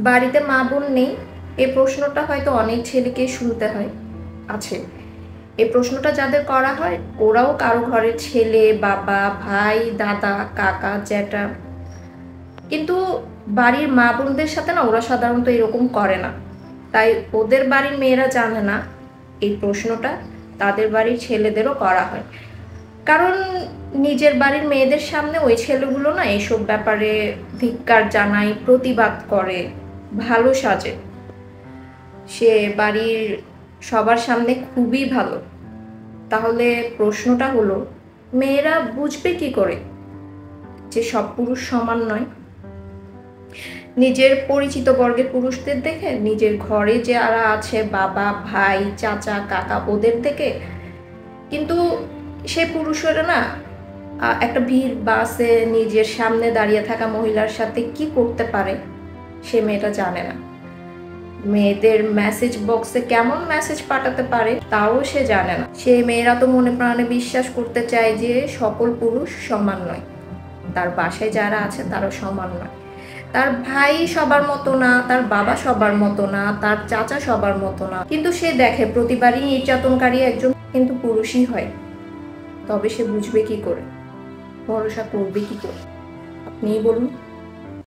বাড়িতে মা বোন নেই, এই প্রশ্নটা হয়তো অনেক ছেলেকেই শুনতে হয়। আছে, এই প্রশ্নটা যাদের করা হয় ওরাও কারো ঘরের ছেলে, বাবা, ভাই, দাদা, কাকা, জ্যাঠা। কিন্তু বাড়ির মা বোনদের সাথে না ওরা সাধারণত এরকম করে না। তাই ওদের বাড়ির মেয়েরা জানে না এই প্রশ্নটা তাদের বাড়ির ছেলেদেরও করা হয়। কারণ নিজের বাড়ির মেয়েদের সামনে ওই ছেলেগুলো না এসব ব্যাপারে ধিক্কার জানায়, প্রতিবাদ করে, ভালো সাজে। সে বাড়ির সবার সামনে খুবই ভালো। তাহলে প্রশ্নটা হলো, মেয়েরা বুঝবে কি করে যে সব পুরুষ সমান নয়? নিজের পরিচিত বর্গের পুরুষদের দেখে, নিজের ঘরে যারা আছে বাবা, ভাই, চাচা, কাকা, ওদের দেখে। কিন্তু সে পুরুষেরা না একটা ভিড় বাসে নিজের সামনে দাঁড়িয়ে থাকা মহিলার সাথে কি করতে পারে সে মেয়েটা জানে না। মেয়েদের মেসেজ বক্সে কেমন মেসেজ পাঠাতে পারে তাও সে জানে না। সে মেয়েরা তো মনে প্রাণে বিশ্বাস করতে চায় যে সকল পুরুষ সমান নয়, তার বাসায় যারা আছে তারা সমান নয়। তার ভাই সবার মতো না, তার বাবা সবার মতো না, তার চাচা সবার মতো না। কিন্তু সে দেখে প্রতিবারই নির্যাতনকারী একজন কিন্তু পুরুষই হয়। তবে সে বুঝবে কি করে, ভরসা করবে কি করে? আপনিই বলুন।